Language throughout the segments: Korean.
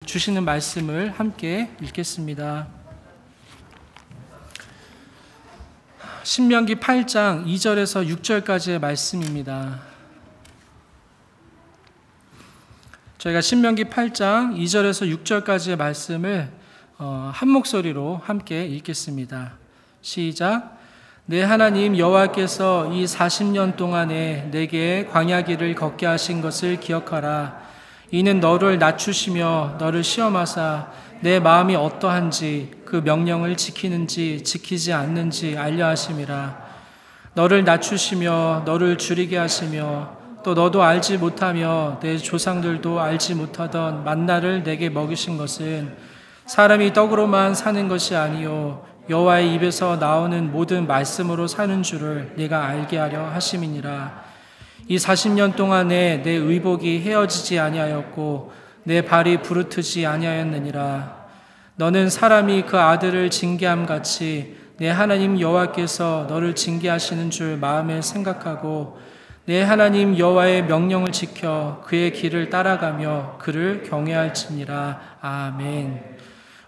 주시는 말씀을 함께 읽겠습니다. 신명기 8장 2절에서 6절까지의 말씀입니다. 저희가 신명기 8장 2절에서 6절까지의 말씀을 한 목소리로 함께 읽겠습니다. 시작. 내 하나님 여호와께서 이 40년 동안에 내게 광야길을 걷게 하신 것을 기억하라. 이는 너를 낮추시며 너를 시험하사 내 마음이 어떠한지 그 명령을 지키는지 지키지 않는지 알려 하심이라. 너를 낮추시며 너를 줄이게 하시며 또 너도 알지 못하며 내 조상들도 알지 못하던 만나를 내게 먹이신 것은 사람이 떡으로만 사는 것이 아니요 여호와의 입에서 나오는 모든 말씀으로 사는 줄을 네가 알게 하려 하심이니라. 이 40년 동안에 내 의복이 헤어지지 아니하였고 내 발이 부르트지 아니하였느니라. 너는 사람이 그 아들을 징계함 같이 내 하나님 여호와께서 너를 징계하시는 줄 마음에 생각하고 내 하나님 여호와의 명령을 지켜 그의 길을 따라가며 그를 경외할지니라. 아멘.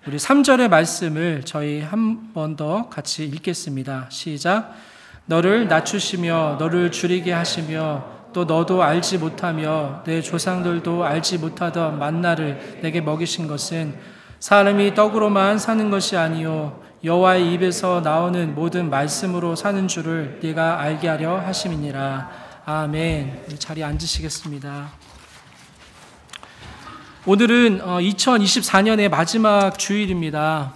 우리 3절의 말씀을 저희 한 번 더 같이 읽겠습니다. 시작. 너를 낮추시며 너를 줄이게 하시며 또 너도 알지 못하며 내 조상들도 알지 못하던 만나를 내게 먹이신 것은 사람이 떡으로만 사는 것이 아니요 여호와의 입에서 나오는 모든 말씀으로 사는 줄을 네가 알게 하려 하심이니라. 아멘. 자리에 앉으시겠습니다. 오늘은 2024년의 마지막 주일입니다.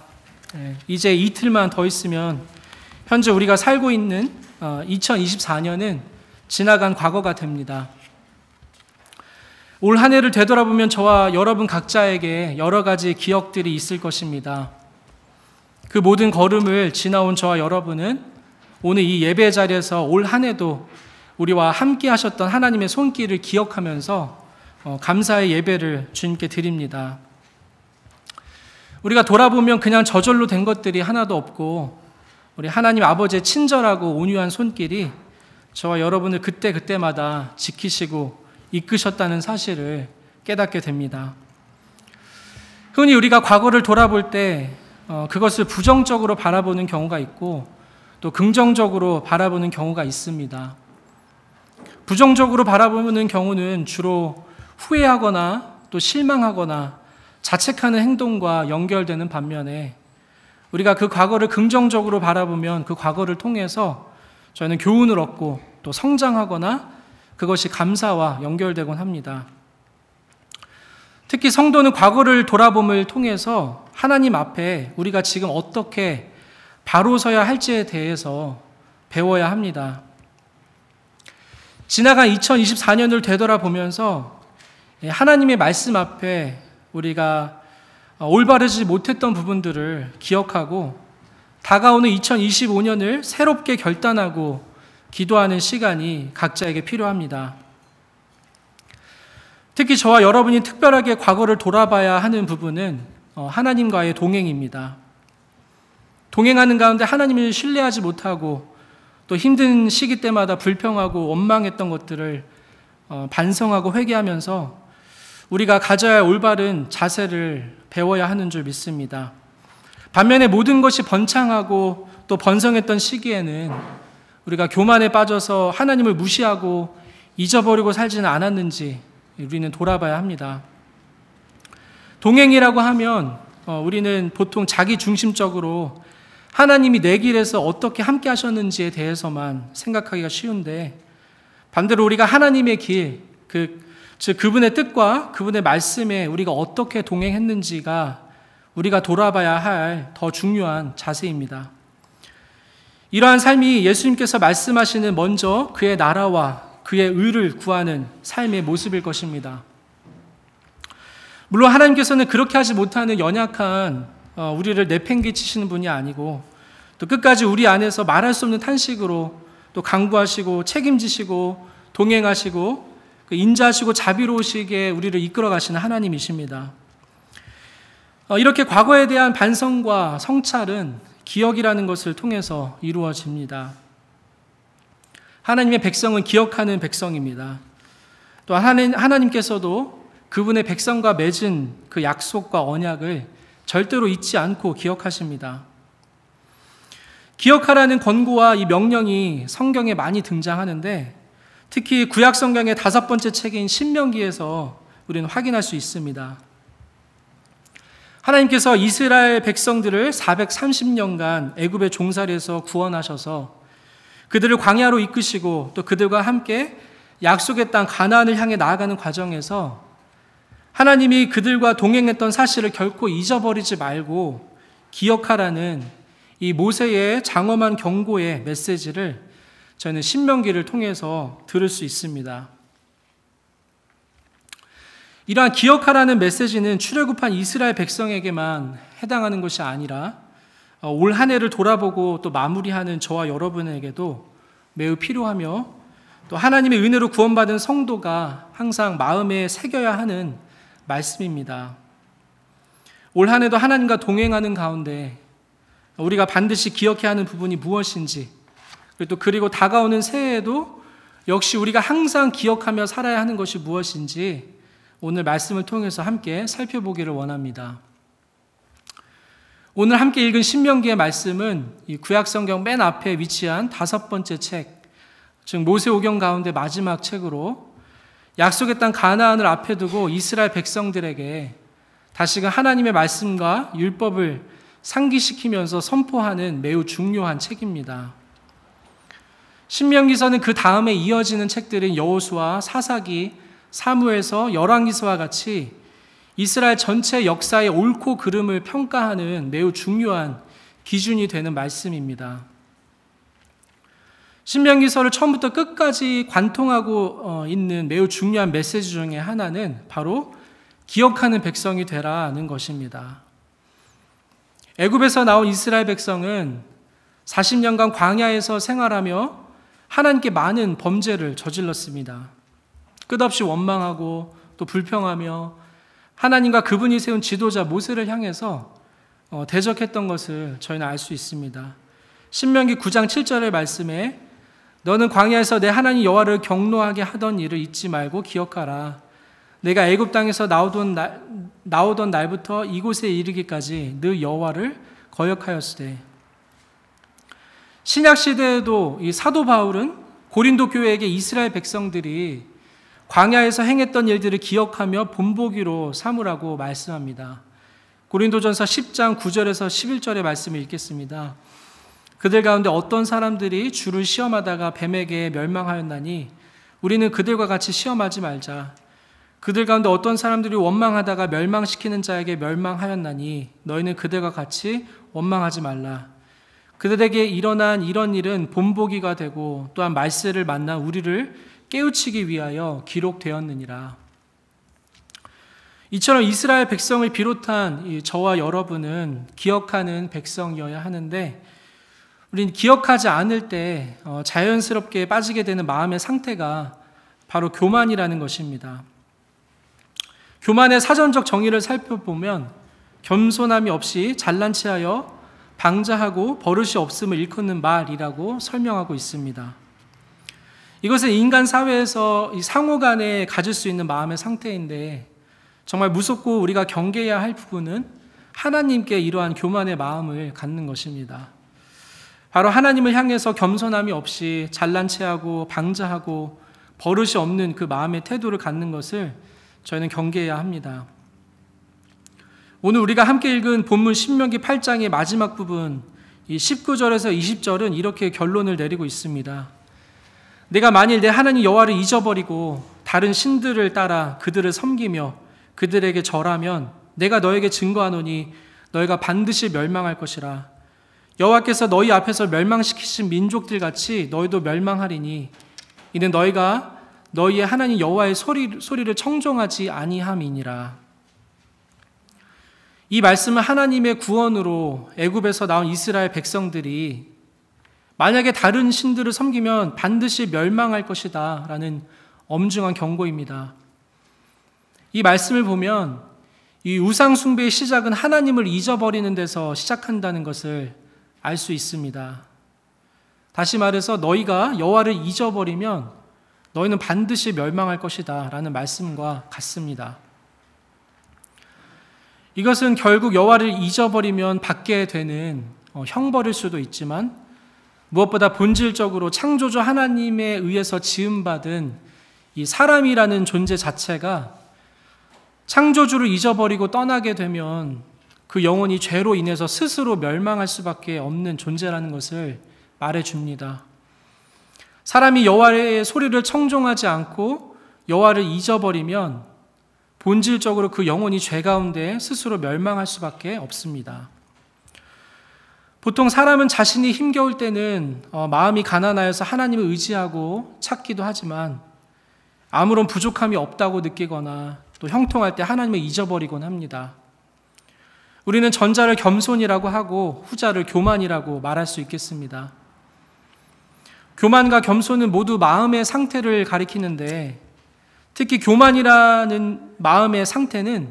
이제 이틀만 더 있으면 현재 우리가 살고 있는 2024년은 지나간 과거가 됩니다. 올 한 해를 되돌아보면 저와 여러분 각자에게 여러 가지 기억들이 있을 것입니다. 그 모든 걸음을 지나온 저와 여러분은 오늘 이 예배 자리에서 올 한 해도 우리와 함께 하셨던 하나님의 손길을 기억하면서 감사의 예배를 주님께 드립니다. 우리가 돌아보면 그냥 저절로 된 것들이 하나도 없고 우리 하나님 아버지의 친절하고 온유한 손길이 저와 여러분을 그때마다 지키시고 이끄셨다는 사실을 깨닫게 됩니다. 흔히 우리가 과거를 돌아볼 때 그것을 부정적으로 바라보는 경우가 있고 또 긍정적으로 바라보는 경우가 있습니다. 부정적으로 바라보는 경우는 주로 후회하거나 또 실망하거나 자책하는 행동과 연결되는 반면에 우리가 그 과거를 긍정적으로 바라보면 그 과거를 통해서 저희는 교훈을 얻고 또 성장하거나 그것이 감사와 연결되곤 합니다. 특히 성도는 과거를 돌아봄을 통해서 하나님 앞에 우리가 지금 어떻게 바로 서야 할지에 대해서 배워야 합니다. 지나간 2024년을 되돌아보면서 하나님의 말씀 앞에 우리가 올바르지 못했던 부분들을 기억하고 다가오는 2025년을 새롭게 결단하고 기도하는 시간이 각자에게 필요합니다. 특히 저와 여러분이 특별하게 과거를 돌아봐야 하는 부분은 하나님과의 동행입니다. 동행하는 가운데 하나님을 신뢰하지 못하고 또 힘든 시기 때마다 불평하고 원망했던 것들을 반성하고 회개하면서 우리가 가져야 할 올바른 자세를 배워야 하는 줄 믿습니다. 반면에 모든 것이 번창하고 또 번성했던 시기에는 우리가 교만에 빠져서 하나님을 무시하고 잊어버리고 살지는 않았는지 우리는 돌아봐야 합니다. 동행이라고 하면 우리는 보통 자기 중심적으로 하나님이 내 길에서 어떻게 함께 하셨는지에 대해서만 생각하기가 쉬운데 반대로 우리가 하나님의 길, 즉 그분의 뜻과 그분의 말씀에 우리가 어떻게 동행했는지가 우리가 돌아봐야 할 더 중요한 자세입니다. 이러한 삶이 예수님께서 말씀하시는 먼저 그의 나라와 그의 의를 구하는 삶의 모습일 것입니다. 물론 하나님께서는 그렇게 하지 못하는 연약한 우리를 내팽개치시는 분이 아니고 또 끝까지 우리 안에서 말할 수 없는 탄식으로 또 강구하시고 책임지시고 동행하시고 인자하시고 자비로우시게 우리를 이끌어 가시는 하나님이십니다. 이렇게 과거에 대한 반성과 성찰은 기억이라는 것을 통해서 이루어집니다. 하나님의 백성은 기억하는 백성입니다. 또 하나님께서도 그분의 백성과 맺은 그 약속과 언약을 절대로 잊지 않고 기억하십니다. 기억하라는 권고와 이 명령이 성경에 많이 등장하는데 특히 구약 성경의 5번째 책인 신명기에서 우리는 확인할 수 있습니다. 하나님께서 이스라엘 백성들을 430년간 애굽의 종살이에서 구원하셔서 그들을 광야로 이끄시고 또 그들과 함께 약속의 땅 가나안을 향해 나아가는 과정에서 하나님이 그들과 동행했던 사실을 결코 잊어버리지 말고 기억하라는 이 모세의 장엄한 경고의 메시지를 저희는 신명기를 통해서 들을 수 있습니다. 이러한 기억하라는 메시지는 출애굽한 이스라엘 백성에게만 해당하는 것이 아니라 올 한 해를 돌아보고 또 마무리하는 저와 여러분에게도 매우 필요하며 또 하나님의 은혜로 구원받은 성도가 항상 마음에 새겨야 하는 말씀입니다. 올 한 해도 하나님과 동행하는 가운데 우리가 반드시 기억해야 하는 부분이 무엇인지 그리고 다가오는 새해에도 역시 우리가 항상 기억하며 살아야 하는 것이 무엇인지 오늘 말씀을 통해서 함께 살펴보기를 원합니다. 오늘 함께 읽은 신명기의 말씀은 이 구약성경 맨 앞에 위치한 5번째 책, 즉 모세오경 가운데 마지막 책으로 약속의 땅 가나안을 앞에 두고 이스라엘 백성들에게 다시금 하나님의 말씀과 율법을 상기시키면서 선포하는 매우 중요한 책입니다. 신명기서는 그 다음에 이어지는 책들인 여호수아, 사사기, 사무엘서, 열왕기서와 같이 이스라엘 전체 역사의 옳고 그름을 평가하는 매우 중요한 기준이 되는 말씀입니다. 신명기서를 처음부터 끝까지 관통하고 있는 매우 중요한 메시지 중에 하나는 바로 기억하는 백성이 되라는 것입니다. 애굽에서 나온 이스라엘 백성은 40년간 광야에서 생활하며 하나님께 많은 범죄를 저질렀습니다. 끝없이 원망하고 또 불평하며 하나님과 그분이 세운 지도자 모세를 향해서 대적했던 것을 저희는 알 수 있습니다. 신명기 9장 7절의 말씀에 너는 광야에서 내 하나님 여호와를 경노하게 하던 일을 잊지 말고 기억하라. 내가 애굽 땅에서 나오던 날부터 이곳에 이르기까지 너 여호와를 거역하였으되. 신약 시대에도 이 사도 바울은 고린도 교회에게 이스라엘 백성들이 광야에서 행했던 일들을 기억하며 본보기로 삼으라고 말씀합니다. 고린도전서 10장 9절에서 11절의 말씀을 읽겠습니다. 그들 가운데 어떤 사람들이 주를 시험하다가 뱀에게 멸망하였나니 우리는 그들과 같이 시험하지 말자. 그들 가운데 어떤 사람들이 원망하다가 멸망시키는 자에게 멸망하였나니 너희는 그들과 같이 원망하지 말라. 그들에게 일어난 이런 일은 본보기가 되고 또한 말세를 만난 우리를 깨우치기 위하여 기록되었느니라. 이처럼 이스라엘 백성을 비롯한 저와 여러분은 기억하는 백성이어야 하는데 우리는 기억하지 않을 때 자연스럽게 빠지게 되는 마음의 상태가 바로 교만이라는 것입니다. 교만의 사전적 정의를 살펴보면 겸손함이 없이 잘난 체하여 방자하고 버릇이 없음을 일컫는 말이라고 설명하고 있습니다. 이것은 인간 사회에서 이 상호 간에 가질 수 있는 마음의 상태인데 정말 무섭고 우리가 경계해야 할 부분은 하나님께 이러한 교만의 마음을 갖는 것입니다. 바로 하나님을 향해서 겸손함이 없이 잘난 체하고 방자하고 버릇이 없는 그 마음의 태도를 갖는 것을 저희는 경계해야 합니다. 오늘 우리가 함께 읽은 본문 신명기 8장의 마지막 부분 이 19절에서 20절은 이렇게 결론을 내리고 있습니다. 내가 만일 내 하나님 여호와를 잊어버리고 다른 신들을 따라 그들을 섬기며 그들에게 절하면 내가 너에게 증거하노니 너희가 반드시 멸망할 것이라. 여호와께서 너희 앞에서 멸망시키신 민족들 같이 너희도 멸망하리니 이는 너희가 너희의 하나님 여호와의 소리를 청종하지 아니함이니라. 이 말씀은 하나님의 구원으로 애굽에서 나온 이스라엘 백성들이 만약에 다른 신들을 섬기면 반드시 멸망할 것이다 라는 엄중한 경고입니다. 이 말씀을 보면 이 우상 숭배의 시작은 하나님을 잊어버리는 데서 시작한다는 것을 알 수 있습니다. 다시 말해서 너희가 여호와를 잊어버리면 너희는 반드시 멸망할 것이다 라는 말씀과 같습니다. 이것은 결국 여호와를 잊어버리면 받게 되는 형벌일 수도 있지만, 무엇보다 본질적으로 창조주 하나님에 의해서 지음받은 이 사람이라는 존재 자체가 창조주를 잊어버리고 떠나게 되면 그 영혼이 죄로 인해서 스스로 멸망할 수밖에 없는 존재라는 것을 말해줍니다. 사람이 여호와의 소리를 청종하지 않고 여호와를 잊어버리면 본질적으로 그 영혼이 죄 가운데 스스로 멸망할 수밖에 없습니다. 보통 사람은 자신이 힘겨울 때는 마음이 가난하여서 하나님을 의지하고 찾기도 하지만, 아무런 부족함이 없다고 느끼거나 또 형통할 때 하나님을 잊어버리곤 합니다. 우리는 전자를 겸손이라고 하고 후자를 교만이라고 말할 수 있겠습니다. 교만과 겸손은 모두 마음의 상태를 가리키는데, 특히 교만이라는 마음의 상태는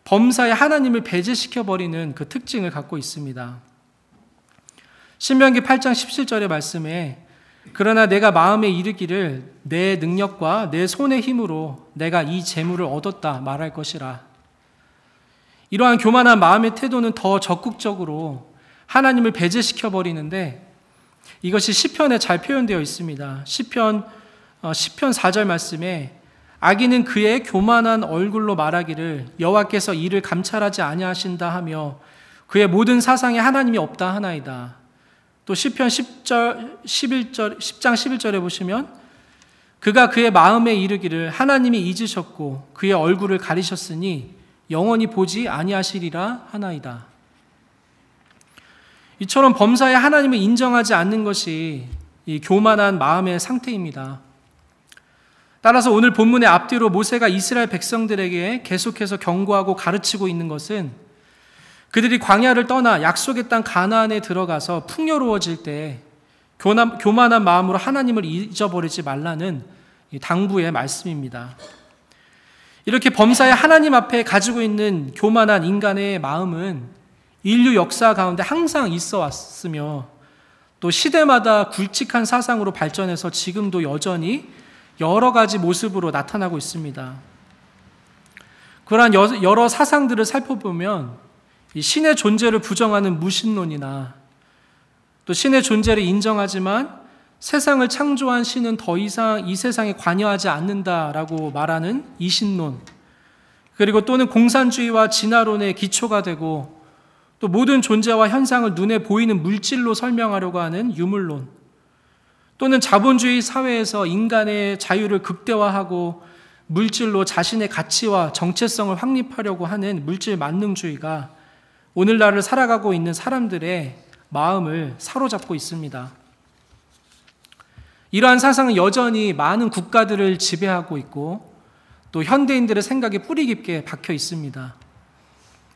범사에 하나님을 배제시켜버리는 그 특징을 갖고 있습니다. 신명기 8장 17절의 말씀에 그러나 내가 마음에 이르기를 내 능력과 내 손의 힘으로 내가 이 재물을 얻었다 말할 것이라. 이러한 교만한 마음의 태도는 더 적극적으로 하나님을 배제시켜버리는데, 이것이 시편에 잘 표현되어 있습니다. 시편 4절 말씀에 악인은 그의 교만한 얼굴로 말하기를 여호와께서 이를 감찰하지 아니하신다 하며 그의 모든 사상에 하나님이 없다 하나이다. 또 시편 10장 11절에 보시면 그가 그의 마음에 이르기를 하나님이 잊으셨고 그의 얼굴을 가리셨으니 영원히 보지 아니하시리라 하나이다. 이처럼 범사에 하나님을 인정하지 않는 것이 이 교만한 마음의 상태입니다. 따라서 오늘 본문의 앞뒤로 모세가 이스라엘 백성들에게 계속해서 경고하고 가르치고 있는 것은 그들이 광야를 떠나 약속의 땅 가나안에 들어가서 풍요로워질 때 교만한 마음으로 하나님을 잊어버리지 말라는 당부의 말씀입니다. 이렇게 범사에 하나님 앞에 가지고 있는 교만한 인간의 마음은 인류 역사 가운데 항상 있어 왔으며 또 시대마다 굵직한 사상으로 발전해서 지금도 여전히 여러 가지 모습으로 나타나고 있습니다. 그러한 여러 사상들을 살펴보면 신의 존재를 부정하는 무신론이나 또 신의 존재를 인정하지만 세상을 창조한 신은 더 이상 이 세상에 관여하지 않는다라고 말하는 이신론, 그리고 또는 공산주의와 진화론의 기초가 되고 또 모든 존재와 현상을 눈에 보이는 물질로 설명하려고 하는 유물론, 또는 자본주의 사회에서 인간의 자유를 극대화하고 물질로 자신의 가치와 정체성을 확립하려고 하는 물질 만능주의가 오늘날을 살아가고 있는 사람들의 마음을 사로잡고 있습니다. 이러한 사상은 여전히 많은 국가들을 지배하고 있고 또 현대인들의 생각에 뿌리 깊게 박혀 있습니다.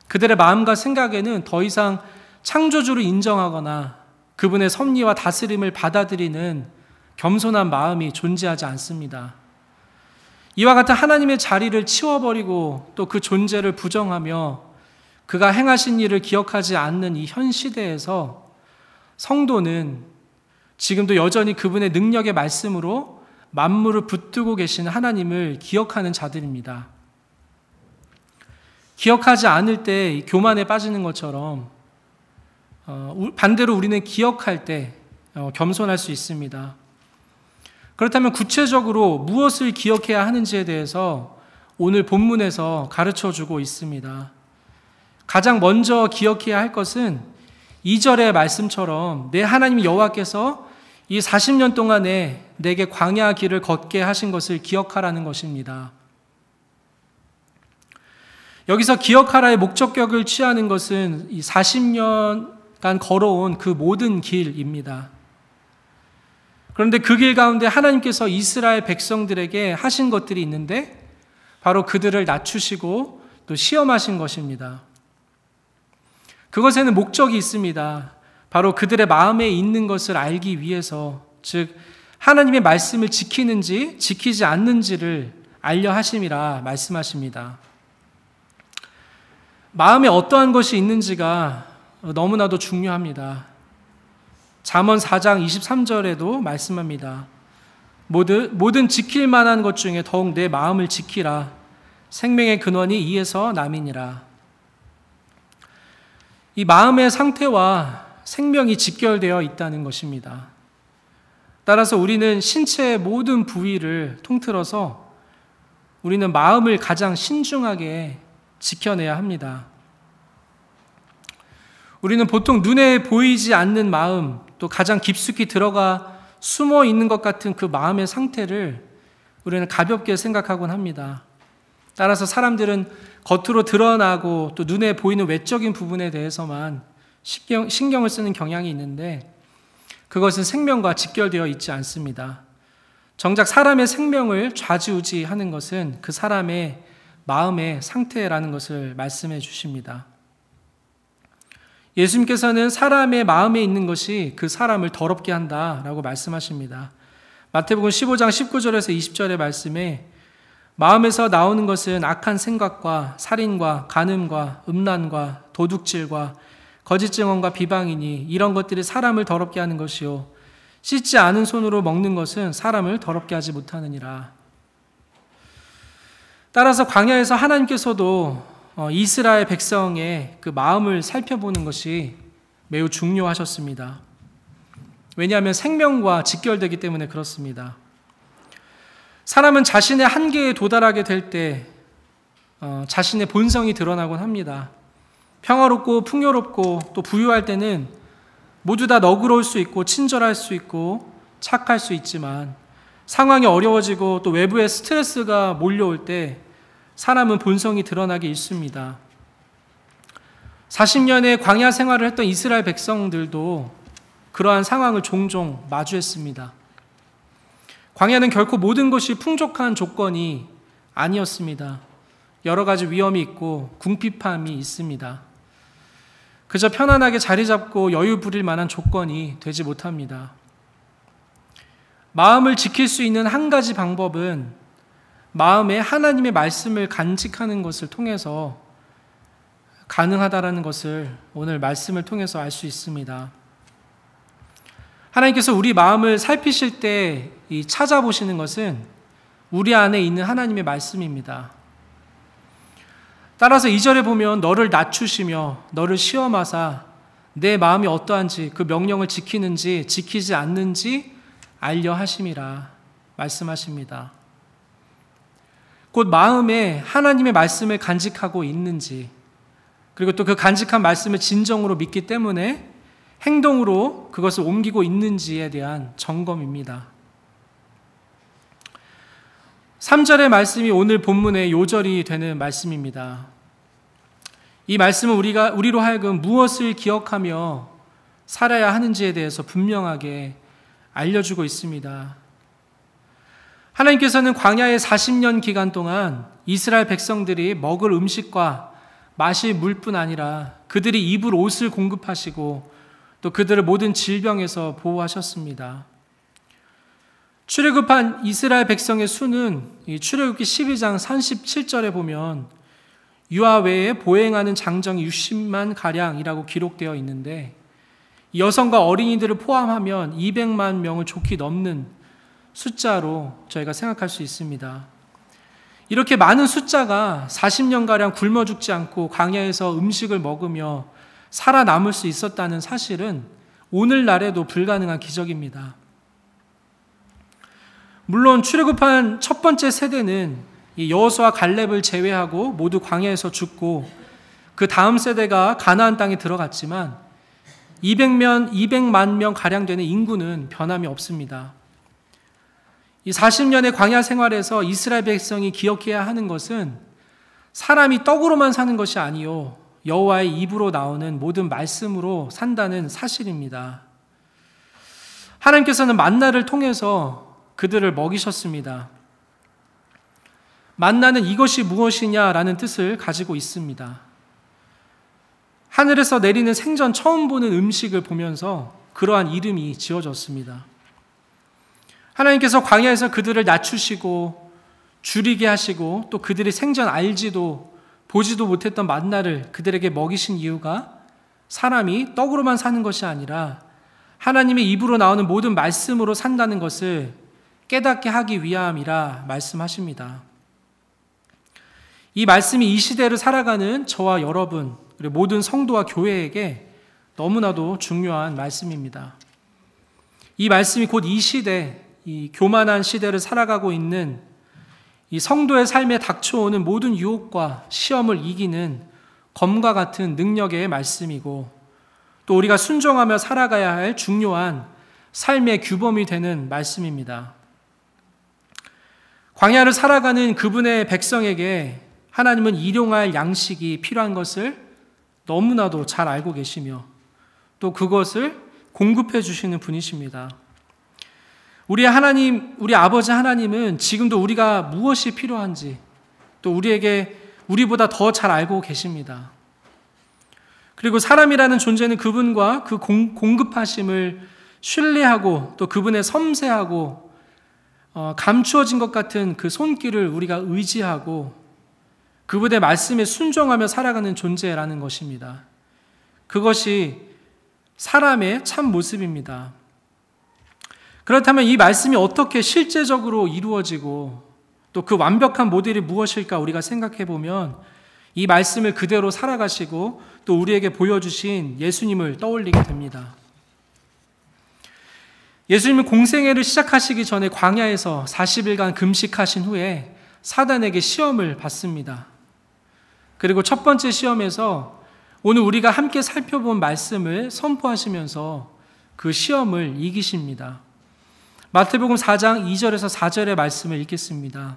그들의 마음과 생각에는 더 이상 창조주를 인정하거나 그분의 섭리와 다스림을 받아들이는 겸손한 마음이 존재하지 않습니다. 이와 같은 하나님의 자리를 치워버리고 또 그 존재를 부정하며 그가 행하신 일을 기억하지 않는 이 현 시대에서 성도는 지금도 여전히 그분의 능력의 말씀으로 만물을 붙들고 계시는 하나님을 기억하는 자들입니다. 기억하지 않을 때 교만에 빠지는 것처럼 반대로 우리는 기억할 때 겸손할 수 있습니다. 그렇다면 구체적으로 무엇을 기억해야 하는지에 대해서 오늘 본문에서 가르쳐주고 있습니다. 가장 먼저 기억해야 할 것은 2절의 말씀처럼 내 하나님 여호와께서 이 40년 동안에 내게 광야 길을 걷게 하신 것을 기억하라는 것입니다. 여기서 기억하라의 목적격을 취하는 것은 이 40년간 걸어온 그 모든 길입니다. 그런데 그 길 가운데 하나님께서 이스라엘 백성들에게 하신 것들이 있는데 바로 그들을 낮추시고 또 시험하신 것입니다. 그것에는 목적이 있습니다. 바로 그들의 마음에 있는 것을 알기 위해서, 즉 하나님의 말씀을 지키는지 지키지 않는지를 알려 하심이라 말씀하십니다. 마음에 어떠한 것이 있는지가 너무나도 중요합니다. 잠언 4장 23절에도 말씀합니다. 모든 지킬 만한 것 중에 더욱 내 마음을 지키라. 생명의 근원이 이에서 남이니라. 이 마음의 상태와 생명이 직결되어 있다는 것입니다. 따라서 우리는 신체의 모든 부위를 통틀어서 우리는 마음을 가장 신중하게 지켜내야 합니다. 우리는 보통 눈에 보이지 않는 마음, 또 가장 깊숙이 들어가 숨어 있는 것 같은 그 마음의 상태를 우리는 가볍게 생각하곤 합니다. 따라서 사람들은 겉으로 드러나고 또 눈에 보이는 외적인 부분에 대해서만 신경을 쓰는 경향이 있는데 그것은 생명과 직결되어 있지 않습니다. 정작 사람의 생명을 좌지우지하는 것은 그 사람의 마음의 상태라는 것을 말씀해 주십니다. 예수님께서는 사람의 마음에 있는 것이 그 사람을 더럽게 한다라고 말씀하십니다. 마태복음 15장 19절에서 20절의 말씀에 마음에서 나오는 것은 악한 생각과 살인과 간음과 음란과 도둑질과 거짓 증언과 비방이니 이런 것들이 사람을 더럽게 하는 것이요 씻지 않은 손으로 먹는 것은 사람을 더럽게 하지 못하느니라. 따라서 광야에서 하나님께서도 이스라엘 백성의 그 마음을 살펴보는 것이 매우 중요하셨습니다. 왜냐하면 생명과 직결되기 때문에 그렇습니다. 사람은 자신의 한계에 도달하게 될 때 자신의 본성이 드러나곤 합니다. 평화롭고 풍요롭고 또 부유할 때는 모두 다 너그러울 수 있고 친절할 수 있고 착할 수 있지만 상황이 어려워지고 또 외부의 스트레스가 몰려올 때 사람은 본성이 드러나기 일쑤입니다. 40년의 광야 생활을 했던 이스라엘 백성들도 그러한 상황을 종종 마주했습니다. 광야는 결코 모든 것이 풍족한 조건이 아니었습니다. 여러 가지 위험이 있고 궁핍함이 있습니다. 그저 편안하게 자리 잡고 여유 부릴 만한 조건이 되지 못합니다. 마음을 지킬 수 있는 한 가지 방법은 마음에 하나님의 말씀을 간직하는 것을 통해서 가능하다라는 것을 오늘 말씀을 통해서 알 수 있습니다. 하나님께서 우리 마음을 살피실 때 찾아보시는 것은 우리 안에 있는 하나님의 말씀입니다. 따라서 2절에 보면 너를 낮추시며 너를 시험하사 내 마음이 어떠한지 그 명령을 지키는지 지키지 않는지 알려 하심이라 말씀하십니다. 곧 마음에 하나님의 말씀을 간직하고 있는지 그리고 또 그 간직한 말씀을 진정으로 믿기 때문에 행동으로 그것을 옮기고 있는지에 대한 점검입니다. 3절의 말씀이 오늘 본문의 요절이 되는 말씀입니다. 이 말씀은 우리로 하여금 무엇을 기억하며 살아야 하는지에 대해서 분명하게 알려주고 있습니다. 하나님께서는 광야의 40년 기간 동안 이스라엘 백성들이 먹을 음식과 마실 물뿐 아니라 그들이 입을 옷을 공급하시고 또 그들을 모든 질병에서 보호하셨습니다. 출애굽한 이스라엘 백성의 수는 출애굽기 12장 37절에 보면 유아 외에 보행하는 장정이 60만 가량이라고 기록되어 있는데 여성과 어린이들을 포함하면 200만 명을 좋게 넘는 숫자로 저희가 생각할 수 있습니다. 이렇게 많은 숫자가 40년가량 굶어 죽지 않고 광야에서 음식을 먹으며 살아남을 수 있었다는 사실은 오늘날에도 불가능한 기적입니다. 물론 출애굽한 첫 번째 세대는 여호수아 갈렙을 제외하고 모두 광야에서 죽고 그 다음 세대가 가나안 땅에 들어갔지만 200만 명 가량 되는 인구는 변함이 없습니다. 이 40년의 광야 생활에서 이스라엘 백성이 기억해야 하는 것은 사람이 떡으로만 사는 것이 아니요 여호와의 입으로 나오는 모든 말씀으로 산다는 사실입니다. 하나님께서는 만나를 통해서 그들을 먹이셨습니다. 만나는 이것이 무엇이냐라는 뜻을 가지고 있습니다. 하늘에서 내리는 생전 처음 보는 음식을 보면서 그러한 이름이 지어졌습니다. 하나님께서 광야에서 그들을 낮추시고 줄이게 하시고 또 그들이 생전 알지도 보지도 못했던 만나를 그들에게 먹이신 이유가 사람이 떡으로만 사는 것이 아니라 하나님의 입으로 나오는 모든 말씀으로 산다는 것을 깨닫게 하기 위함이라 말씀하십니다. 이 말씀이 이 시대를 살아가는 저와 여러분 그리고 모든 성도와 교회에게 너무나도 중요한 말씀입니다. 이 말씀이 곧 이 시대, 이 교만한 시대를 살아가고 있는 이 성도의 삶에 닥쳐오는 모든 유혹과 시험을 이기는 검과 같은 능력의 말씀이고, 또 우리가 순종하며 살아가야 할 중요한 삶의 규범이 되는 말씀입니다. 광야를 살아가는 그분의 백성에게 하나님은 일용할 양식이 필요한 것을 너무나도 잘 알고 계시며 또 그것을 공급해 주시는 분이십니다. 우리 아버지 하나님은 지금도 우리가 무엇이 필요한지 또 우리보다 더 잘 알고 계십니다. 그리고 사람이라는 존재는 그분과 그 공급하심을 신뢰하고 또 그분의 섬세하고 감추어진 것 같은 그 손길을 우리가 의지하고 그분의 말씀에 순종하며 살아가는 존재라는 것입니다. 그것이 사람의 참 모습입니다. 그렇다면 이 말씀이 어떻게 실제적으로 이루어지고 또 그 완벽한 모델이 무엇일까 우리가 생각해 보면 이 말씀을 그대로 살아가시고 또 우리에게 보여주신 예수님을 떠올리게 됩니다. 예수님은 공생애를 시작하시기 전에 광야에서 40일간 금식하신 후에 사단에게 시험을 받습니다. 그리고 첫 번째 시험에서 오늘 우리가 함께 살펴본 말씀을 선포하시면서 그 시험을 이기십니다. 마태복음 4장 2절에서 4절의 말씀을 읽겠습니다.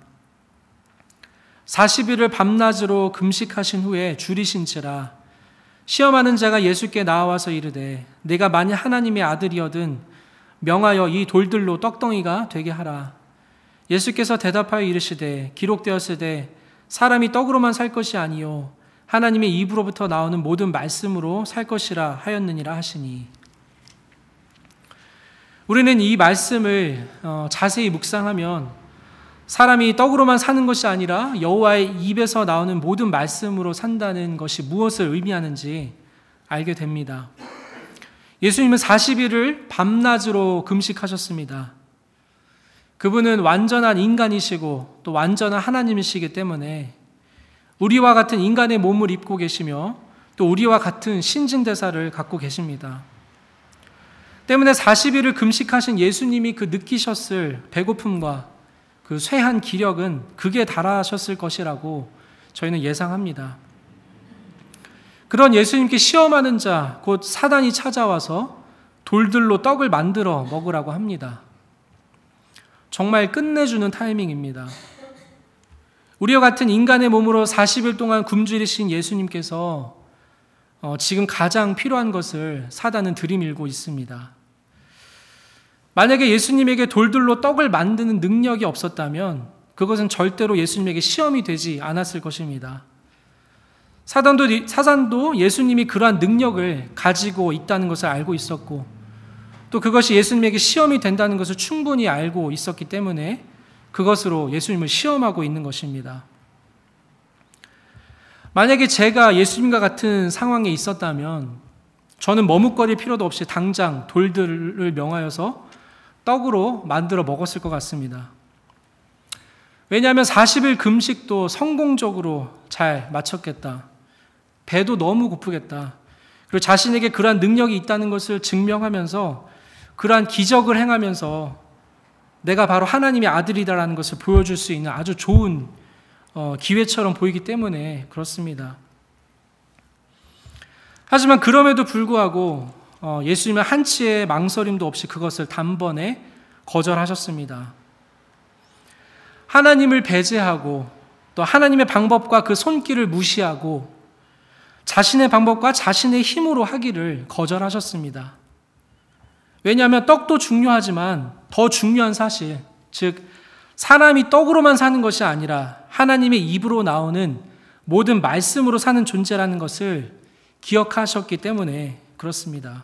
40일을 밤낮으로 금식하신 후에 줄이신지라 시험하는 자가 예수께 나와서 이르되 내가 만일 하나님의 아들이어든 명하여 이 돌들로 떡덩이가 되게 하라. 예수께서 대답하여 이르시되 기록되었으되 사람이 떡으로만 살 것이 아니요 하나님의 입으로부터 나오는 모든 말씀으로 살 것이라 하였느니라 하시니, 우리는 이 말씀을 자세히 묵상하면 사람이 떡으로만 사는 것이 아니라 여호와의 입에서 나오는 모든 말씀으로 산다는 것이 무엇을 의미하는지 알게 됩니다. 예수님은 40일을 밤낮으로 금식하셨습니다. 그분은 완전한 인간이시고 또 완전한 하나님이시기 때문에 우리와 같은 인간의 몸을 입고 계시며 또 우리와 같은 신진대사를 갖고 계십니다. 때문에 40일을 금식하신 예수님이 그 느끼셨을 배고픔과 그 쇠한 기력은 극에 달하셨을 것이라고 저희는 예상합니다. 그런 예수님께 시험하는 자, 곧 사단이 찾아와서 돌들로 떡을 만들어 먹으라고 합니다. 정말 끝내주는 타이밍입니다. 우리와 같은 인간의 몸으로 40일 동안 굶주리신 예수님께서 지금 가장 필요한 것을 사단은 들이밀고 있습니다. 만약에 예수님에게 돌들로 떡을 만드는 능력이 없었다면 그것은 절대로 예수님에게 시험이 되지 않았을 것입니다. 사단도 예수님이 그러한 능력을 가지고 있다는 것을 알고 있었고 또 그것이 예수님에게 시험이 된다는 것을 충분히 알고 있었기 때문에 그것으로 예수님을 시험하고 있는 것입니다. 만약에 제가 예수님과 같은 상황에 있었다면 저는 머뭇거릴 필요도 없이 당장 돌들을 명하여서 떡으로 만들어 먹었을 것 같습니다. 왜냐하면 40일 금식도 성공적으로 잘 마쳤겠다. 배도 너무 고프겠다. 그리고 자신에게 그러한 능력이 있다는 것을 증명하면서 그러한 기적을 행하면서 내가 바로 하나님의 아들이다라는 것을 보여줄 수 있는 아주 좋은 기회처럼 보이기 때문에 그렇습니다. 하지만 그럼에도 불구하고 예수님은 한치의 망설임도 없이 그것을 단번에 거절하셨습니다. 하나님을 배제하고 또 하나님의 방법과 그 손길을 무시하고 자신의 방법과 자신의 힘으로 하기를 거절하셨습니다. 왜냐하면 떡도 중요하지만 더 중요한 사실, 즉 사람이 떡으로만 사는 것이 아니라 하나님의 입으로 나오는 모든 말씀으로 사는 존재라는 것을 기억하셨기 때문에 그렇습니다.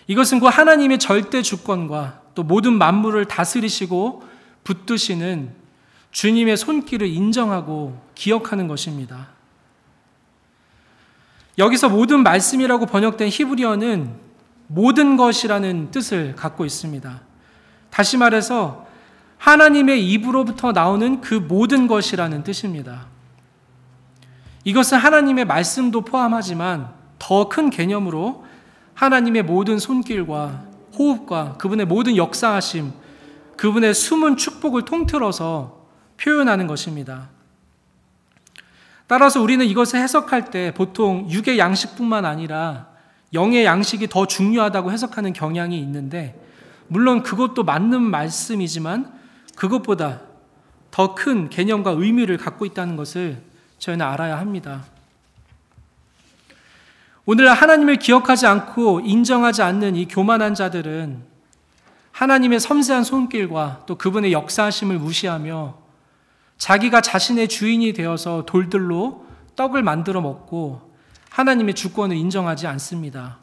이것은 그 하나님의 절대 주권과 또 모든 만물을 다스리시고 붙드시는 주님의 손길을 인정하고 기억하는 것입니다. 여기서 모든 말씀이라고 번역된 히브리어는 모든 것이라는 뜻을 갖고 있습니다. 다시 말해서 하나님의 입으로부터 나오는 그 모든 것이라는 뜻입니다. 이것은 하나님의 말씀도 포함하지만 더 큰 개념으로 하나님의 모든 손길과 호흡과 그분의 모든 역사하심, 그분의 숨은 축복을 통틀어서 표현하는 것입니다. 따라서 우리는 이것을 해석할 때 보통 육의 양식뿐만 아니라 영의 양식이 더 중요하다고 해석하는 경향이 있는데, 물론 그것도 맞는 말씀이지만 그것보다 더 큰 개념과 의미를 갖고 있다는 것을 저희는 알아야 합니다. 오늘 하나님을 기억하지 않고 인정하지 않는 이 교만한 자들은 하나님의 섬세한 손길과 또 그분의 역사하심을 무시하며 자기가 자신의 주인이 되어서 돌들로 떡을 만들어 먹고 하나님의 주권을 인정하지 않습니다.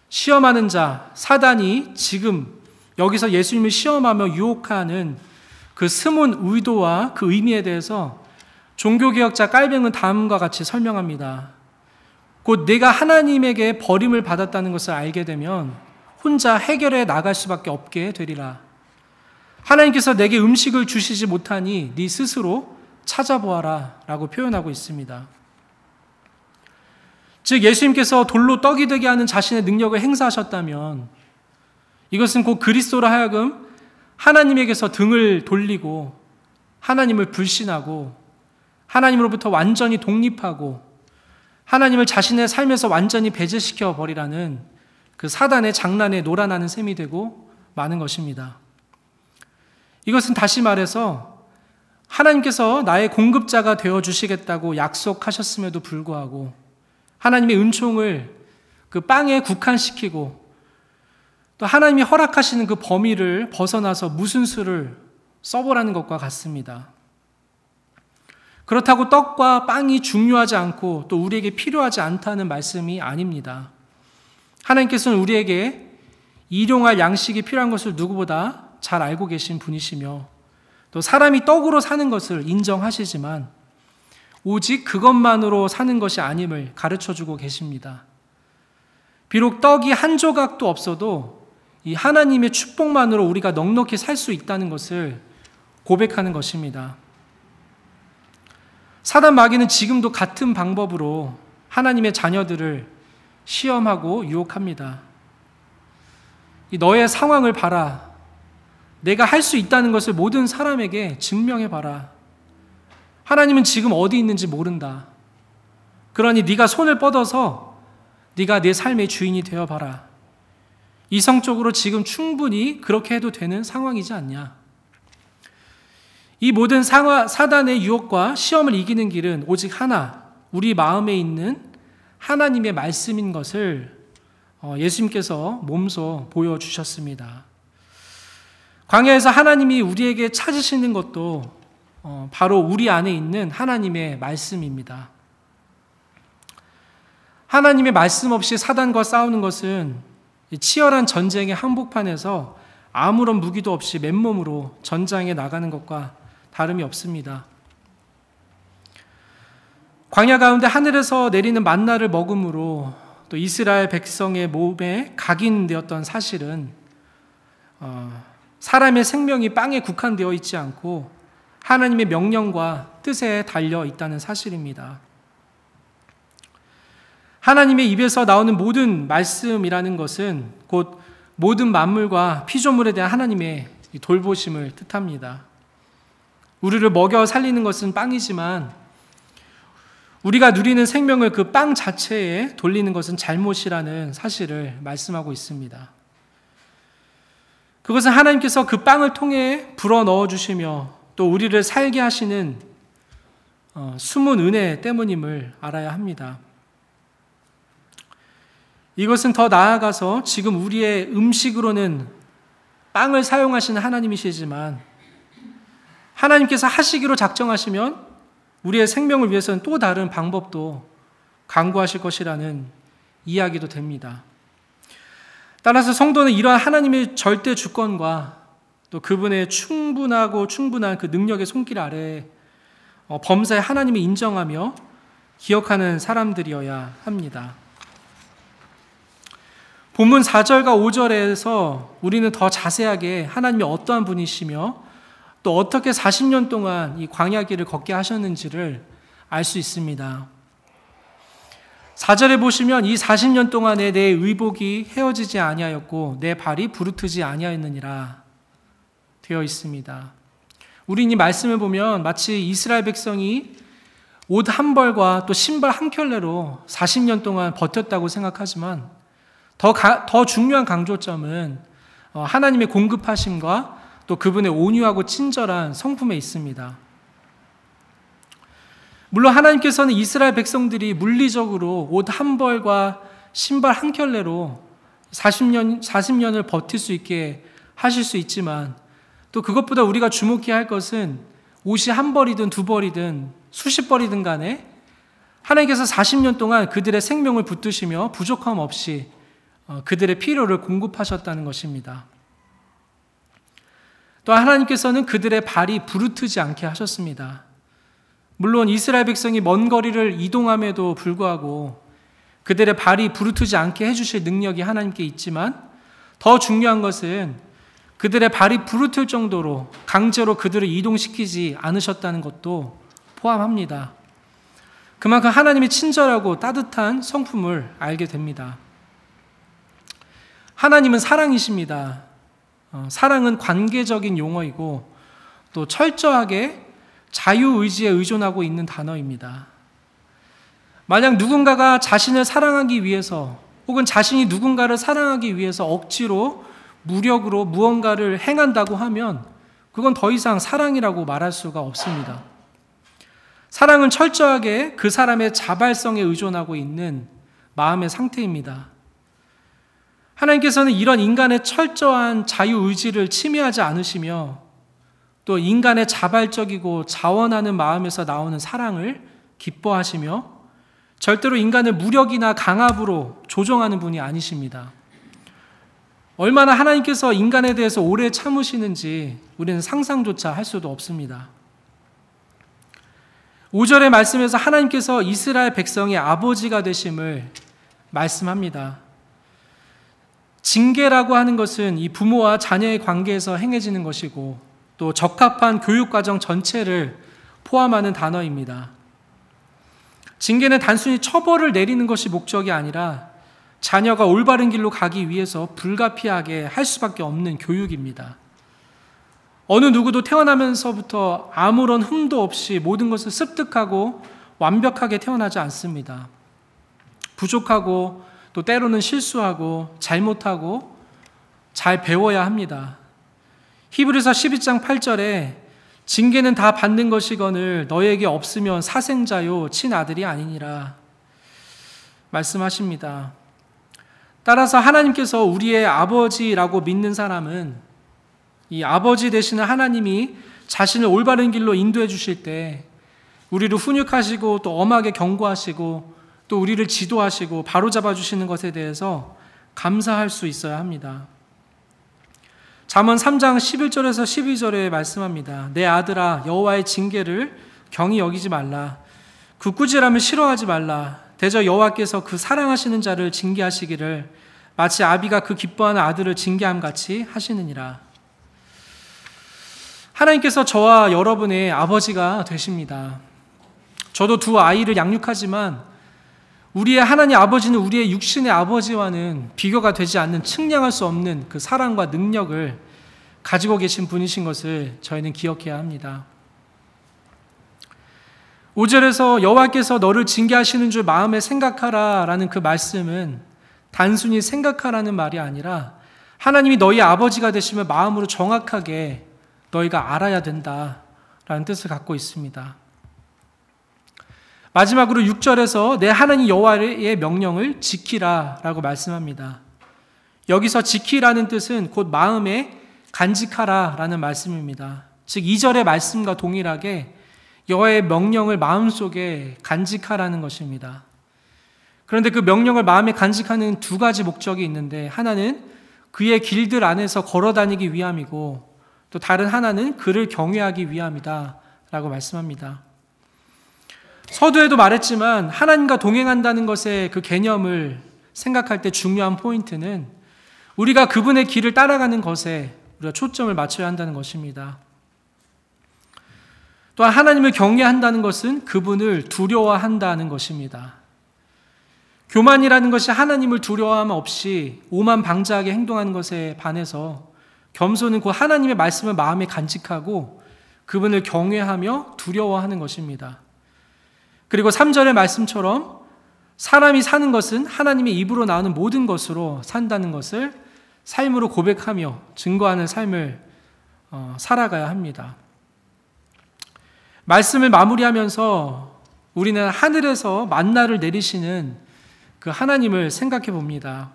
시험하는 자, 사단이 지금 여기서 예수님을 시험하며 유혹하는 그 숨은 의도와 그 의미에 대해서 종교개혁자 깔뱅은 다음과 같이 설명합니다. 곧 내가 하나님에게 버림을 받았다는 것을 알게 되면 혼자 해결해 나갈 수밖에 없게 되리라. 하나님께서 내게 음식을 주시지 못하니 네 스스로 찾아보아라 라고 표현하고 있습니다. 즉 예수님께서 돌로 떡이 되게 하는 자신의 능력을 행사하셨다면 이것은 곧 그리스도로 하여금 하나님에게서 등을 돌리고 하나님을 불신하고 하나님으로부터 완전히 독립하고 하나님을 자신의 삶에서 완전히 배제시켜 버리라는 그 사단의 장난에 놀아나는 셈이 되고 마는 것입니다. 이것은 다시 말해서 하나님께서 나의 공급자가 되어주시겠다고 약속하셨음에도 불구하고 하나님의 은총을 그 빵에 국한시키고 또 하나님이 허락하시는 그 범위를 벗어나서 무슨 수를 써보라는 것과 같습니다. 그렇다고 떡과 빵이 중요하지 않고 또 우리에게 필요하지 않다는 말씀이 아닙니다. 하나님께서는 우리에게 일용할 양식이 필요한 것을 누구보다 잘 알고 계신 분이시며 또 사람이 떡으로 사는 것을 인정하시지만 오직 그것만으로 사는 것이 아님을 가르쳐주고 계십니다. 비록 떡이 한 조각도 없어도 이 하나님의 축복만으로 우리가 넉넉히 살 수 있다는 것을 고백하는 것입니다. 사단 마귀는 지금도 같은 방법으로 하나님의 자녀들을 시험하고 유혹합니다. 너의 상황을 봐라. 내가 할 수 있다는 것을 모든 사람에게 증명해봐라. 하나님은 지금 어디 있는지 모른다. 그러니 네가 손을 뻗어서 네가 내 삶의 주인이 되어봐라. 이성적으로 지금 충분히 그렇게 해도 되는 상황이지 않냐. 이 모든 사단의 유혹과 시험을 이기는 길은 오직 하나, 우리 마음에 있는 하나님의 말씀인 것을 예수님께서 몸소 보여주셨습니다. 광야에서 하나님이 우리에게 찾으시는 것도 바로 우리 안에 있는 하나님의 말씀입니다. 하나님의 말씀 없이 사단과 싸우는 것은 치열한 전쟁의 한복판에서 아무런 무기도 없이 맨몸으로 전장에 나가는 것과 다름이 없습니다. 광야 가운데 하늘에서 내리는 만나를 먹음으로 또 이스라엘 백성의 몸에 각인되었던 사실은 사람의 생명이 빵에 국한되어 있지 않고 하나님의 명령과 뜻에 달려 있다는 사실입니다. 하나님의 입에서 나오는 모든 말씀이라는 것은 곧 모든 만물과 피조물에 대한 하나님의 돌보심을 뜻합니다. 우리를 먹여 살리는 것은 빵이지만 우리가 누리는 생명을 그 빵 자체에 돌리는 것은 잘못이라는 사실을 말씀하고 있습니다. 그것은 하나님께서 그 빵을 통해 불어넣어 주시며 또 우리를 살게 하시는 숨은 은혜 때문임을 알아야 합니다. 이것은 더 나아가서 지금 우리의 음식으로는 빵을 사용하시는 하나님이시지만 하나님께서 하시기로 작정하시면 우리의 생명을 위해서는 또 다른 방법도 강구하실 것이라는 이야기도 됩니다. 따라서 성도는 이러한 하나님의 절대 주권과 또 그분의 충분한 그 능력의 손길 아래 범사에 하나님을 인정하며 기억하는 사람들이어야 합니다. 본문 4절과 5절에서 우리는 더 자세하게 하나님이 어떠한 분이시며 또 어떻게 40년 동안 이 광야길을 걷게 하셨는지를 알 수 있습니다. 4절에 보시면 이 40년 동안에 내 의복이 헤어지지 아니하였고 내 발이 부르트지 아니하였느니라 되어 있습니다. 우린 이 말씀을 보면 마치 이스라엘 백성이 옷 한 벌과 또 신발 한 켤레로 40년 동안 버텼다고 생각하지만 더 중요한 강조점은 하나님의 공급하심과 또 그분의 온유하고 친절한 성품에 있습니다. 물론 하나님께서는 이스라엘 백성들이 물리적으로 옷 한 벌과 신발 한 켤레로 40년을 버틸 수 있게 하실 수 있지만 또 그것보다 우리가 주목해야 할 것은 옷이 한 벌이든 두 벌이든 수십 벌이든 간에 하나님께서 40년 동안 그들의 생명을 붙드시며 부족함 없이 그들의 필요를 공급하셨다는 것입니다. 또 하나님께서는 그들의 발이 부르트지 않게 하셨습니다. 물론 이스라엘 백성이 먼 거리를 이동함에도 불구하고 그들의 발이 부르트지 않게 해주실 능력이 하나님께 있지만 더 중요한 것은 그들의 발이 부르틀 정도로 강제로 그들을 이동시키지 않으셨다는 것도 포함합니다. 그만큼 하나님의 친절하고 따뜻한 성품을 알게 됩니다. 하나님은 사랑이십니다. 사랑은 관계적인 용어이고 또 철저하게 자유의지에 의존하고 있는 단어입니다. 만약 누군가가 자신을 사랑하기 위해서 혹은 자신이 누군가를 사랑하기 위해서 억지로 무력으로 무언가를 행한다고 하면 그건 더 이상 사랑이라고 말할 수가 없습니다. 사랑은 철저하게 그 사람의 자발성에 의존하고 있는 마음의 상태입니다. 하나님께서는 이런 인간의 철저한 자유의지를 침해하지 않으시며 또 인간의 자발적이고 자원하는 마음에서 나오는 사랑을 기뻐하시며 절대로 인간을 무력이나 강압으로 조종하는 분이 아니십니다. 얼마나 하나님께서 인간에 대해서 오래 참으시는지 우리는 상상조차 할 수도 없습니다. 5절의 말씀에서 하나님께서 이스라엘 백성의 아버지가 되심을 말씀합니다. 징계라고 하는 것은 이 부모와 자녀의 관계에서 행해지는 것이고 또 적합한 교육과정 전체를 포함하는 단어입니다. 징계는 단순히 처벌을 내리는 것이 목적이 아니라 자녀가 올바른 길로 가기 위해서 불가피하게 할 수밖에 없는 교육입니다. 어느 누구도 태어나면서부터 아무런 흠도 없이 모든 것을 습득하고 완벽하게 태어나지 않습니다. 부족하고 또 때로는 실수하고 잘못하고 잘 배워야 합니다. 히브리서 12장 8절에 징계는 다 받는 것이거늘 너에게 없으면 사생자요 친아들이 아니니라 말씀하십니다. 따라서 하나님께서 우리의 아버지라고 믿는 사람은 이 아버지 되시는 하나님이 자신을 올바른 길로 인도해 주실 때 우리를 훈육하시고 또 엄하게 경고하시고 또 우리를 지도하시고 바로잡아 주시는 것에 대해서 감사할 수 있어야 합니다. 잠언 3장 11절에서 12절에 말씀합니다. 내 아들아 여호와의 징계를 경히 여기지 말라. 그 꾸지람을 싫어하지 말라. 대저 여호와께서 그 사랑하시는 자를 징계하시기를 마치 아비가 그 기뻐하는 아들을 징계함 같이 하시느니라. 하나님께서 저와 여러분의 아버지가 되십니다. 저도 두 아이를 양육하지만 우리의 하나님 아버지는 우리의 육신의 아버지와는 비교가 되지 않는 측량할 수 없는 그 사랑과 능력을 가지고 계신 분이신 것을 저희는 기억해야 합니다. 5절에서 여호와께서 너를 징계하시는 줄 마음에 생각하라 라는 그 말씀은 단순히 생각하라는 말이 아니라 하나님이 너희 아버지가 되시면 마음으로 정확하게 너희가 알아야 된다라는 뜻을 갖고 있습니다. 마지막으로 6절에서 내 하나님 여호와의 명령을 지키라 라고 말씀합니다. 여기서 지키라는 뜻은 곧 마음에 간직하라 라는 말씀입니다. 즉 2절의 말씀과 동일하게 여호와의 명령을 마음속에 간직하라는 것입니다. 그런데 그 명령을 마음에 간직하는 두 가지 목적이 있는데 하나는 그의 길들 안에서 걸어다니기 위함이고 또 다른 하나는 그를 경외하기 위함이다 라고 말씀합니다. 서두에도 말했지만 하나님과 동행한다는 것의 그 개념을 생각할 때 중요한 포인트는 우리가 그분의 길을 따라가는 것에 우리가 초점을 맞춰야 한다는 것입니다. 또한 하나님을 경외한다는 것은 그분을 두려워한다는 것입니다. 교만이라는 것이 하나님을 두려워함 없이 오만방자하게 행동하는 것에 반해서 겸손은 곧 하나님의 말씀을 마음에 간직하고 그분을 경외하며 두려워하는 것입니다. 그리고 3절의 말씀처럼 사람이 사는 것은 하나님의 입으로 나오는 모든 것으로 산다는 것을 삶으로 고백하며 증거하는 삶을 살아가야 합니다. 말씀을 마무리하면서 우리는 하늘에서 만나를 내리시는 그 하나님을 생각해 봅니다.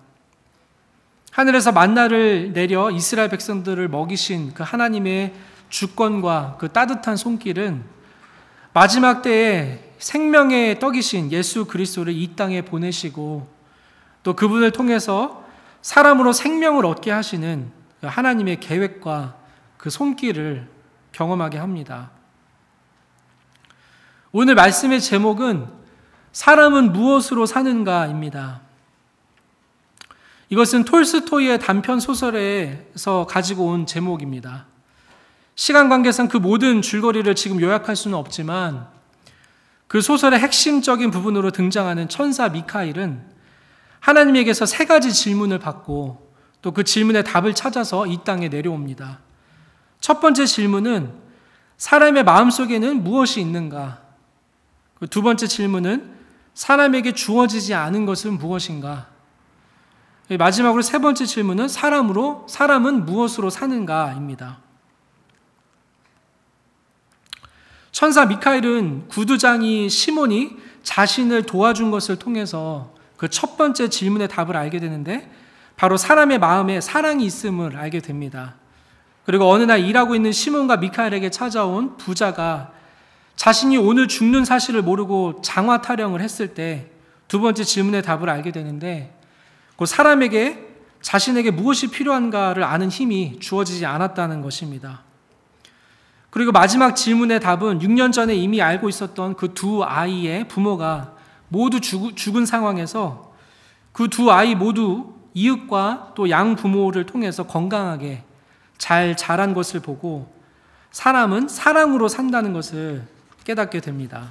하늘에서 만나를 내려 이스라엘 백성들을 먹이신 그 하나님의 주권과 그 따뜻한 손길은 마지막 때에 생명의 떡이신 예수 그리스도를 이 땅에 보내시고 또 그분을 통해서 사람으로 생명을 얻게 하시는 하나님의 계획과 그 손길을 경험하게 합니다. 오늘 말씀의 제목은 사람은 무엇으로 사는가입니다. 이것은 톨스토이의 단편 소설에서 가지고 온 제목입니다. 시간 관계상 그 모든 줄거리를 지금 요약할 수는 없지만 그 소설의 핵심적인 부분으로 등장하는 천사 미카엘은 하나님에게서 3가지 질문을 받고 또 그 질문의 답을 찾아서 이 땅에 내려옵니다. 첫 번째 질문은 사람의 마음속에는 무엇이 있는가? 두 번째 질문은 사람에게 주어지지 않은 것은 무엇인가? 마지막으로 3번째 질문은 사람은 무엇으로 사는가입니다. 천사 미카엘은 구두장이 시몬이 자신을 도와준 것을 통해서 그 첫 번째 질문의 답을 알게 되는데 바로 사람의 마음에 사랑이 있음을 알게 됩니다. 그리고 어느 날 일하고 있는 시몬과 미카엘에게 찾아온 부자가 자신이 오늘 죽는 사실을 모르고 장화 타령을 했을 때 두 번째 질문의 답을 알게 되는데 그 사람에게 자신에게 무엇이 필요한가를 아는 힘이 주어지지 않았다는 것입니다. 그리고 마지막 질문의 답은 6년 전에 이미 알고 있었던 그 두 아이의 부모가 모두 죽은 상황에서 그 두 아이 모두 이웃과 또 양부모를 통해서 건강하게 잘 자란 것을 보고 사람은 사랑으로 산다는 것을 깨닫게 됩니다.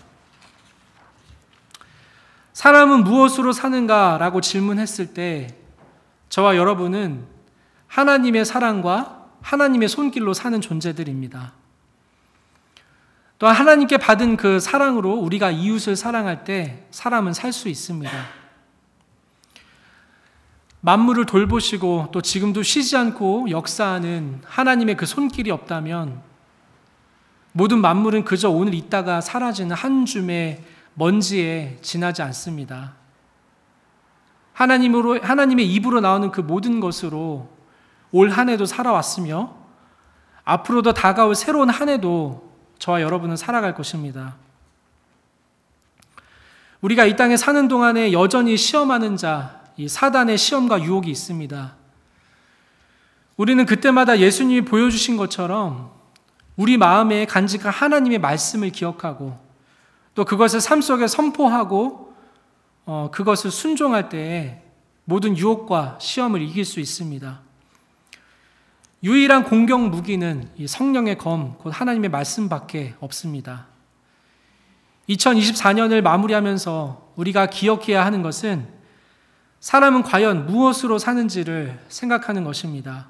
사람은 무엇으로 사는가라고 질문했을 때 저와 여러분은 하나님의 사랑과 하나님의 손길로 사는 존재들입니다. 또한 하나님께 받은 그 사랑으로 우리가 이웃을 사랑할 때 사람은 살 수 있습니다. 만물을 돌보시고 또 지금도 쉬지 않고 역사하는 하나님의 그 손길이 없다면 모든 만물은 그저 오늘 있다가 사라지는 한 줌의 먼지에 지나지 않습니다. 하나님의 입으로 나오는 그 모든 것으로 올 한 해도 살아왔으며 앞으로도 다가올 새로운 한 해도 저와 여러분은 살아갈 것입니다. 우리가 이 땅에 사는 동안에 여전히 시험하는 자, 이 사단의 시험과 유혹이 있습니다. 우리는 그때마다 예수님이 보여주신 것처럼 우리 마음에 간직한 하나님의 말씀을 기억하고 또 그것을 삶 속에 선포하고 그것을 순종할 때에 모든 유혹과 시험을 이길 수 있습니다. 유일한 공격 무기는 이 성령의 검, 곧 하나님의 말씀밖에 없습니다. 2024년을 마무리하면서 우리가 기억해야 하는 것은 사람은 과연 무엇으로 사는지를 생각하는 것입니다.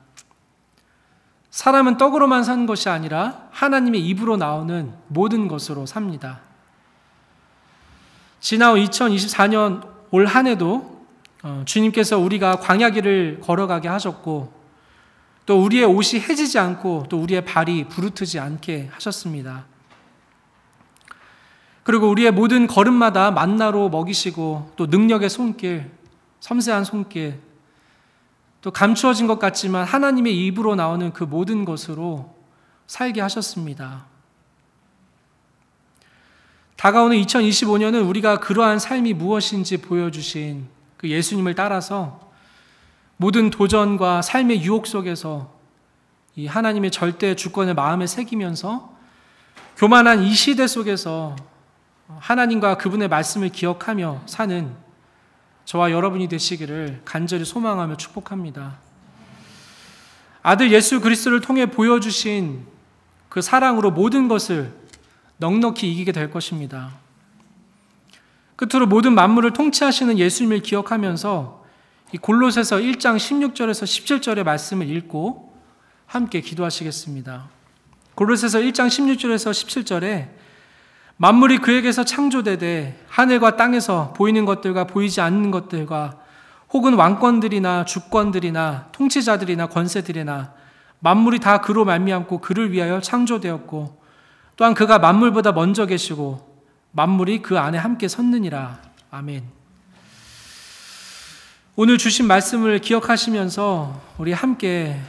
사람은 떡으로만 사는 것이 아니라 하나님의 입으로 나오는 모든 것으로 삽니다. 지나온 2024년 올 한 해도 주님께서 우리가 광야길을 걸어가게 하셨고 또 우리의 옷이 해지지 않고 또 우리의 발이 부르트지 않게 하셨습니다. 그리고 우리의 모든 걸음마다 만나로 먹이시고 또 능력의 손길, 섬세한 손길, 또 감추어진 것 같지만 하나님의 입으로 나오는 그 모든 것으로 살게 하셨습니다. 다가오는 2025년은 우리가 그러한 삶이 무엇인지 보여주신 그 예수님을 따라서 모든 도전과 삶의 유혹 속에서 이 하나님의 절대 주권을 마음에 새기면서 교만한 이 시대 속에서 하나님과 그분의 말씀을 기억하며 사는 저와 여러분이 되시기를 간절히 소망하며 축복합니다. 아들 예수 그리스도를 통해 보여주신 그 사랑으로 모든 것을 넉넉히 이기게 될 것입니다. 끝으로 모든 만물을 통치하시는 예수님을 기억하면서 이 골로새서 1장 16절에서 17절의 말씀을 읽고 함께 기도하시겠습니다. 골로새서 1장 16절에서 17절에 만물이 그에게서 창조되되 하늘과 땅에서 보이는 것들과 보이지 않는 것들과 혹은 왕권들이나 주권들이나 통치자들이나 권세들이나 만물이 다 그로 말미암고 그를 위하여 창조되었고 또한 그가 만물보다 먼저 계시고 만물이 그 안에 함께 섰느니라. 아멘. 오늘 주신 말씀을 기억하시면서 우리 함께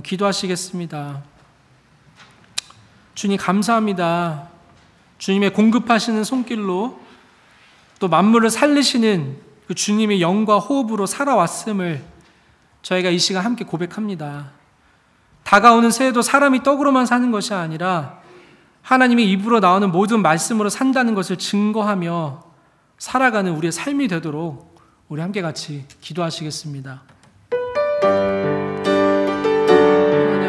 기도하시겠습니다. 주님 감사합니다. 주님의 공급하시는 손길로 또 만물을 살리시는 그 주님의 영과 호흡으로 살아왔음을 저희가 이 시간 함께 고백합니다. 다가오는 새해도 사람이 떡으로만 사는 것이 아니라 하나님의 입으로 나오는 모든 말씀으로 산다는 것을 증거하며 살아가는 우리의 삶이 되도록 우리 함께 같이 기도하시겠습니다.